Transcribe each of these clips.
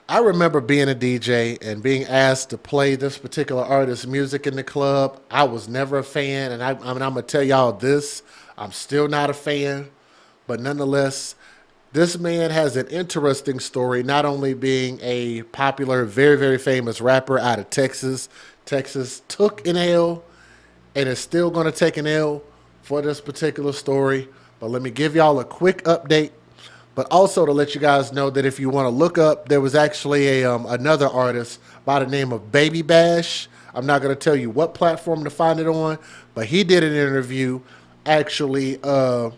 I remember being a DJ and being asked to play this particular artist's music in the club. I was never a fan, and I'm gonna tell y'all this: I'm still not a fan, but nonetheless, this man has an interesting story. Not only being a popular, very famous rapper out of Texas, Texas took an L and is still going to take an L for this particular story. But let me give y'all a quick update. But also to let you guys know that if you want to look up, there was actually another artist by the name of Baby Bash. I'm not going to tell you what platform to find it on, but he did an interview actually that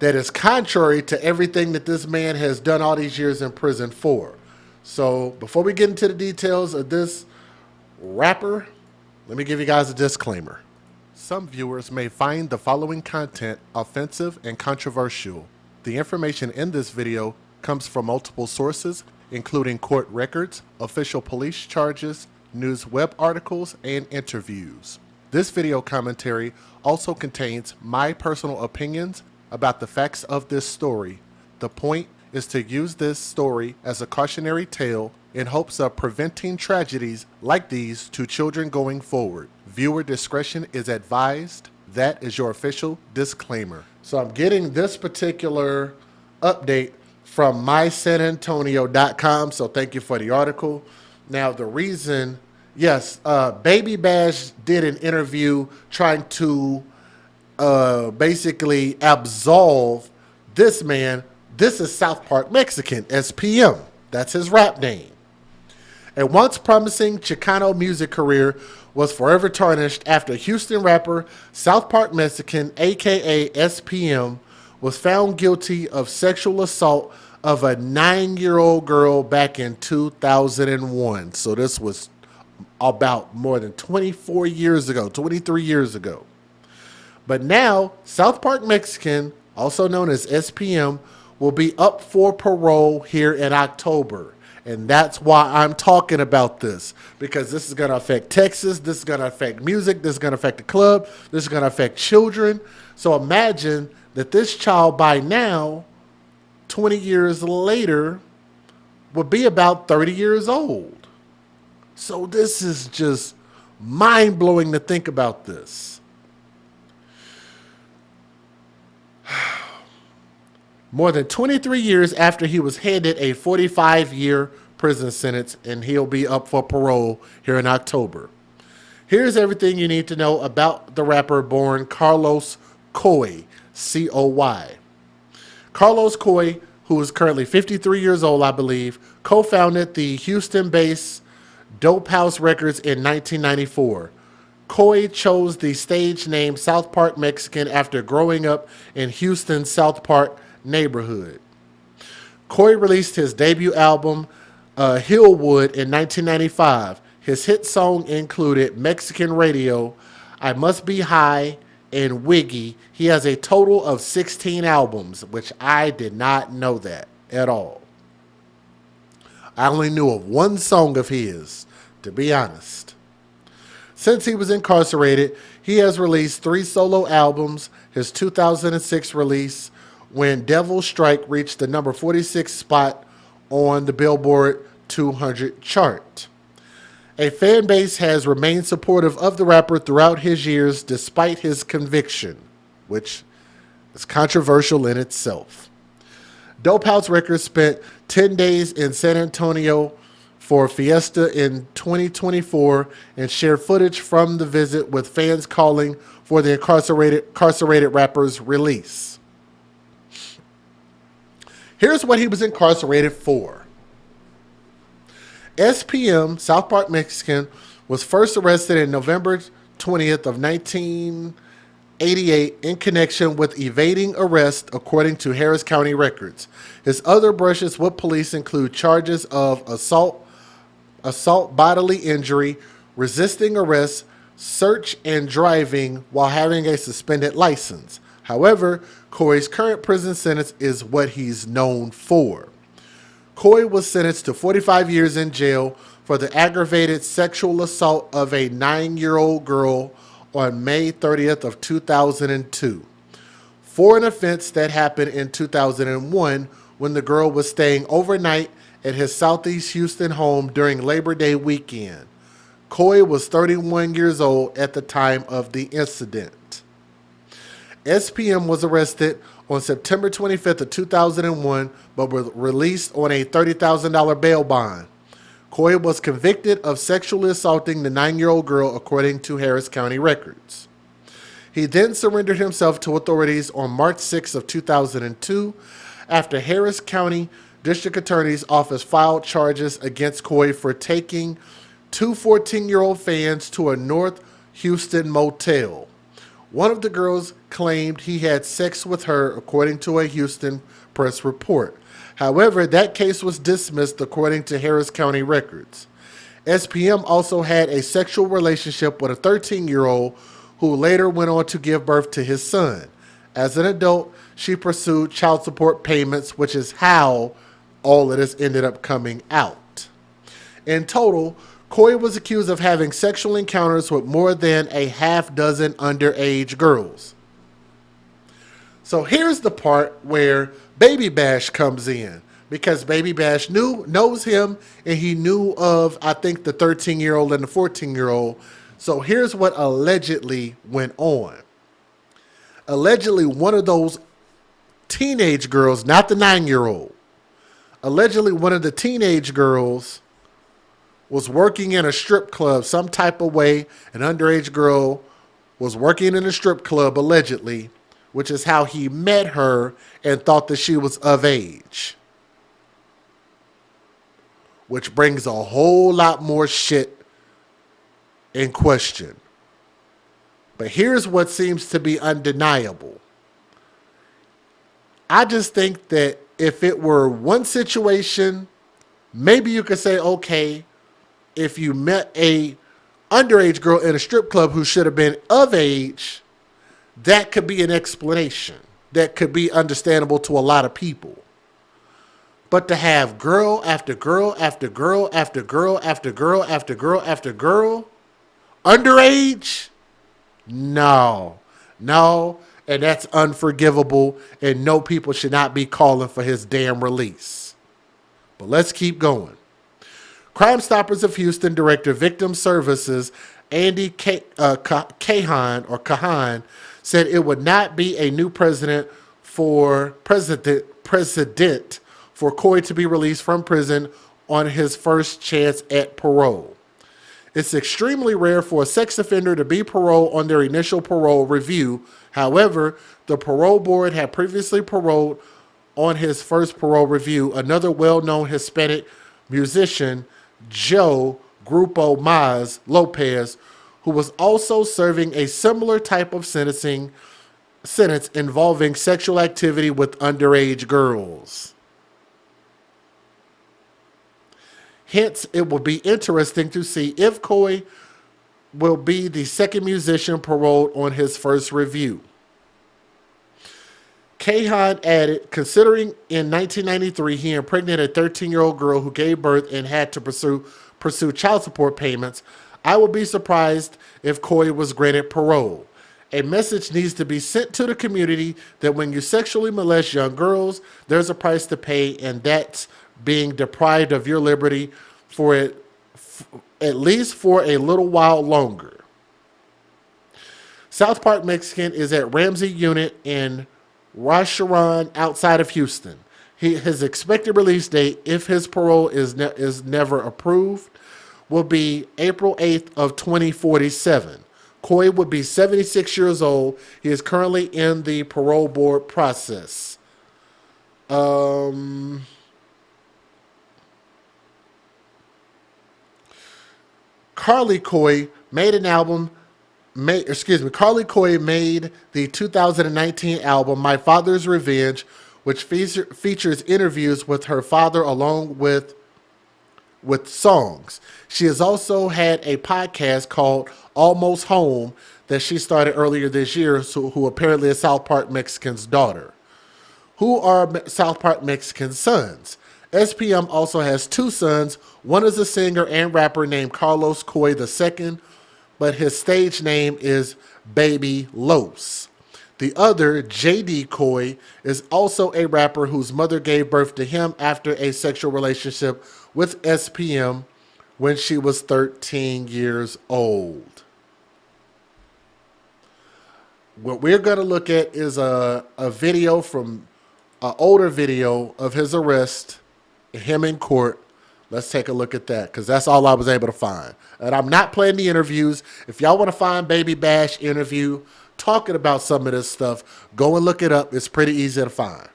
is contrary to everything that this man has done all these years in prison for. So before we get into the details of this rapper, let me give you guys a disclaimer. Some viewers may find the following content offensive and controversial. The information in this video comes from multiple sources, including court records, official police charges, news web articles, and interviews. This video commentary also contains my personal opinions about the facts of this story. The point is to use this story as a cautionary tale in hopes of preventing tragedies like these to children going forward. Viewer discretion is advised. That is your official disclaimer. So I'm getting this particular update from mysanantonio.com, so thank you for the article. Now the reason, yes, Baby Bash did an interview trying to basically absolve this man. This is South Park Mexican, S.P.M. That's his rap name. A once promising Chicano music career was forever tarnished after Houston rapper South Park Mexican, aka S.P.M., was found guilty of sexual assault of a 9-year-old girl back in 2001. So this was about more than 24 years ago, 23 years ago. But now, South Park Mexican, also known as SPM, will be up for parole here in October. And that's why I'm talking about this. Because this is going to affect Texas. This is going to affect music. This is going to affect the club. This is going to affect children. So imagine that this child by now, 20 years later, would be about 30 years old. So this is just mind-blowing to think about this. More than 23 years after he was handed a 45-year prison sentence, and he'll be up for parole here in October. Here's everything you need to know about the rapper born Carlos Coy, C-O-Y. Carlos Coy, who is currently 53 years old, I believe, co-founded the Houston-based Dope House Records in 1994. Coy chose the stage name South Park Mexican after growing up in Houston's South Park neighborhood. Coy released his debut album, Hillwood, in 1995. His hit song included Mexican Radio, I Must Be High, and Wiggy. He has a total of 16 albums, which I did not know that at all. I only knew of one song of his, to be honest. Since he was incarcerated, he has released 3 solo albums. His 2006 release, When Devil Strike, reached the number 46 spot on the Billboard 200 chart. A fan base has remained supportive of the rapper throughout his years despite his conviction, which is controversial in itself. Dope House Records spent 10 days in San Antonio for Fiesta in 2024 and shared footage from the visit with fans calling for the incarcerated rapper's release. Here's what he was incarcerated for. SPM, South Park Mexican, was first arrested in November 20th of 1988 in connection with evading arrest, according to Harris County records. His other brushes with police include charges of assault, bodily injury, resisting arrest, search, and driving while having a suspended license. However, Coy's current prison sentence is what he's known for. Coy was sentenced to 45 years in jail for the aggravated sexual assault of a 9-year-old girl on May 30th of 2002, for an offense that happened in 2001 when the girl was staying overnight at his Southeast Houston home during Labor Day weekend. Coy was 31 years old at the time of the incident. S.P.M. was arrested on September 25th of 2001, but was released on a $30,000 bail bond. Coy was convicted of sexually assaulting the 9-year-old girl, according to Harris County records. He then surrendered himself to authorities on March 6th of 2002 after Harris County District Attorney's Office filed charges against Coy for taking two 14-year-old fans to a North Houston motel. One of the girls claimed he had sex with her, according to a Houston press report. However, that case was dismissed, according to Harris County records. S.P.M. also had a sexual relationship with a 13-year-old who later went on to give birth to his son. As an adult, she pursued child support payments, which is how all of this ended up coming out. In total, Coy was accused of having sexual encounters with more than a half dozen underage girls. So here's the part where Baby Bash comes in, because Baby Bash knows him, and he knew of, I think, the 13-year-old and the 14-year-old. So here's what allegedly went on. Allegedly, one of those teenage girls, not the 9-year-old, allegedly one of the teenage girls was working in a strip club some type of way. An underage girl was working in a strip club, allegedly, which is how he met her and thought that she was of age. Which brings a whole lot more shit in question. But here's what seems to be undeniable. I just think that if it were one situation, maybe you could say, okay, if you met a underage girl in a strip club who should have been of age, that could be an explanation. That could be understandable to a lot of people. But to have girl after girl after girl after girl after girl after girl after girl, underage? No. And that's unforgivable, and no, people should not be calling for his damn release. But let's keep going. Crime Stoppers of Houston Director Victim Services Andy Kahan said it would not be a new president for Coy to be released from prison on his first chance at parole. It's extremely rare for a sex offender to be paroled on their initial parole review. However, the parole board had previously paroled on his first parole review another well-known Hispanic musician, Joe Grupo Maz Lopez, who was also serving a similar type of sentence involving sexual activity with underage girls. Hence, it will be interesting to see if Coy will be the second musician paroled on his first review. Kahan added, considering in 1993 he impregnated a 13-year-old girl who gave birth and had to pursue child support payments, I would be surprised if Coy was granted parole. A message needs to be sent to the community that when you sexually molest young girls, there's a price to pay, and that's being deprived of your liberty for it, at least for a little while longer. South Park Mexican is at Ramsey Unit in Rasharon outside of Houston. His expected release date, if his parole is never approved, will be April 8th of 2047. Coy would be 76 years old. He is currently in the parole board process. Carly Coy made an album. Carly Coy made the 2019 album My Father's Revenge, which features interviews with her father along with songs. She has also had a podcast called Almost Home that she started earlier this year, who apparently is South Park Mexican's daughter. Who are South Park Mexican's sons? S.P.M. also has two sons. One is a singer and rapper named Carlos Coy II, but his stage name is Baby Los. The other, J.D. Coy, is also a rapper whose mother gave birth to him after a sexual relationship with S.P.M. when she was 13 years old. What we're going to look at is a video from an older video of his arrest, him in court. Let's take a look at that, because that's all I was able to find. And I'm not playing the interviews. If y'all want to find Baby Bash interview talking about some of this stuff, go and look it up. It's pretty easy to find.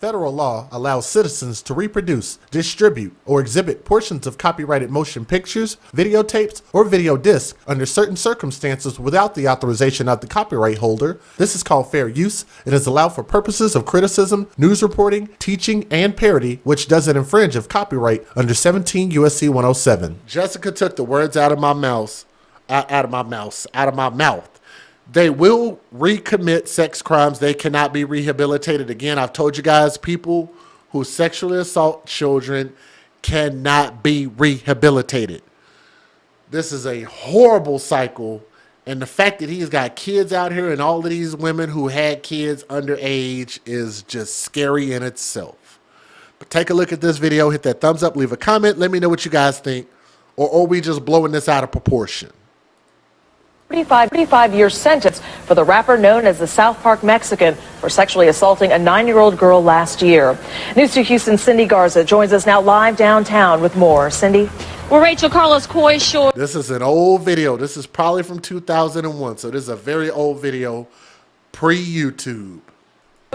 Federal law allows citizens to reproduce, distribute, or exhibit portions of copyrighted motion pictures, videotapes, or video discs under certain circumstances without the authorization of the copyright holder. This is called fair use. It is allowed for purposes of criticism, news reporting, teaching, and parody, which doesn't infringe of copyright under 17 U.S.C. 107. Jessica took the words out of my mouth. They will recommit sex crimes. They cannot be rehabilitated. Again, I've told you guys, people who sexually assault children cannot be rehabilitated. This is a horrible cycle. And the fact that he's got kids out here and all of these women who had kids underage is just scary in itself. But take a look at this video. Hit that thumbs up. Leave a comment. Let me know what you guys think. Or are we just blowing this out of proportion? 35-year sentence for the rapper known as the South Park Mexican for sexually assaulting a 9-year-old girl last year. News 2 Houston's Cindy Garza joins us now live downtown with more. Cindy? Well, Rachel, Carlos Coy showed. This is an old video. This is probably from 2001, so this is a very old video, pre-YouTube.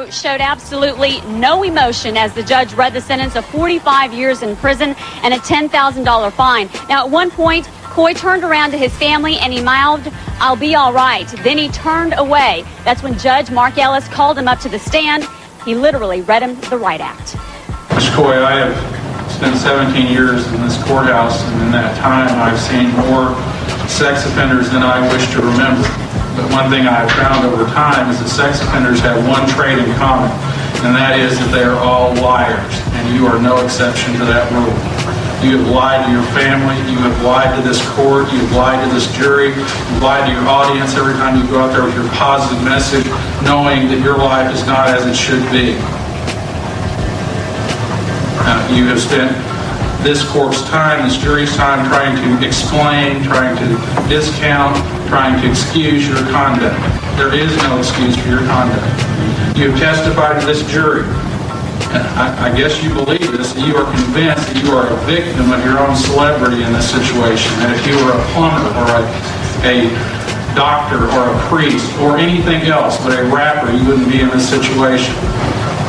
Showed absolutely no emotion as the judge read the sentence of 45 years in prison and a $10,000 fine. Now, at one point, Coy turned around to his family and he mouthed, "I'll be all right." Then he turned away. That's when Judge Mark Ellis called him up to the stand. He literally read him the right act. Mr. Coy, I have spent 17 years in this courthouse, and in that time I've seen more sex offenders than I wish to remember. But one thing I have found over time is that sex offenders have one trait in common, and that is that they are all liars, and you are no exception to that rule. You have lied to your family, you have lied to this court, you have lied to this jury, you've lied to your audience every time you go out there with your positive message, knowing that your life is not as it should be. You have spent this court's time, this jury's time, trying to explain, trying to discount, trying to excuse your conduct. There is no excuse for your conduct. You have testified to this jury. I guess you believe this, that you are convinced that you are a victim of your own celebrity in this situation, that if you were a plumber or a doctor or a priest or anything else but a rapper, you wouldn't be in this situation.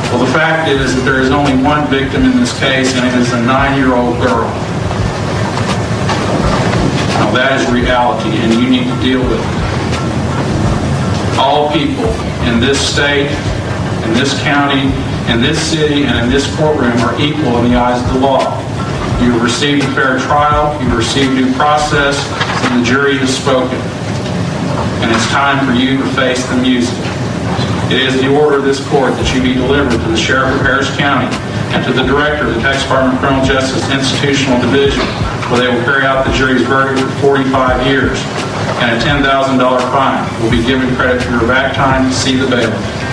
Well, the fact is that there is only one victim in this case, and it is a 9-year-old girl. Now, that is reality, and you need to deal with it. All people in this state, in this county, in this city, and in this courtroom are equal in the eyes of the law. You have received a fair trial, you have received due process, and the jury has spoken. And it's time for you to face the music. It is the order of this court that you be delivered to the Sheriff of Harris County and to the Director of the Texas Department of Criminal Justice Institutional Division, where they will carry out the jury's verdict for 45 years. And a $10,000 fine will be given credit for your back time to see the bailiff.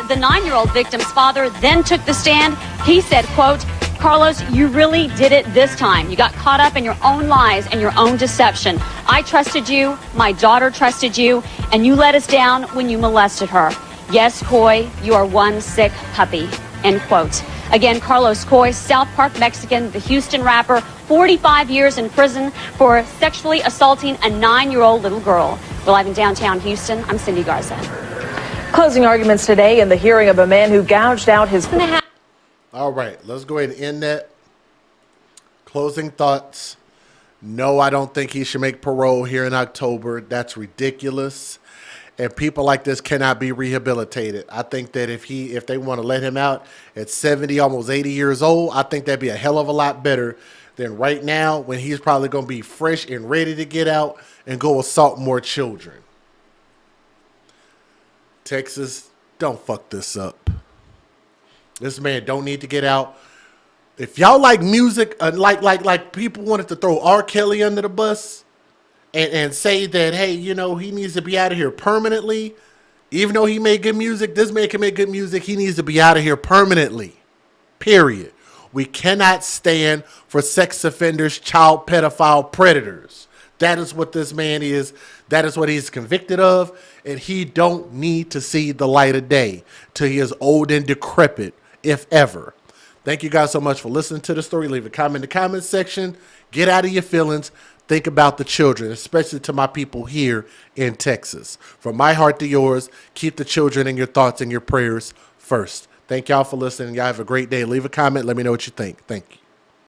The 9-year-old victim's father then took the stand. He said, quote, "Carlos, you really did it this time. You got caught up in your own lies and your own deception. I trusted you, my daughter trusted you, and you let us down when you molested her. Yes, Coy, you are one sick puppy." End quote. Again, Carlos Coy, South Park Mexican, the Houston rapper, 45 years in prison for sexually assaulting a 9-year-old little girl. We're live in downtown Houston. I'm Cindy Garza. Closing arguments today in the hearing of a man who gouged out his... All right, let's go ahead and end that. Closing thoughts. No, I don't think he should make parole here in October. That's ridiculous. And people like this cannot be rehabilitated. I think that if they want to let him out at 70, almost 80 years old, I think that'd be a hell of a lot better than right now when he's probably going to be fresh and ready to get out and go assault more children. Texas, don't fuck this up. This man don't need to get out. If y'all like music, like people wanted to throw R. Kelly under the bus and say that, hey, you know, he needs to be out of here permanently. Even though he made good music, this man can make good music. He needs to be out of here permanently. Period. We cannot stand for sex offenders, child pedophile predators. That is what this man is. That is what he's convicted of. And he don't need to see the light of day till he is old and decrepit, if ever. Thank you guys so much for listening to the story. Leave a comment in the comment section. Get out of your feelings. Think about the children, especially to my people here in Texas. From my heart to yours, keep the children in your thoughts and your prayers first. Thank y'all for listening. Y'all have a great day. Leave a comment. Let me know what you think. Thank you.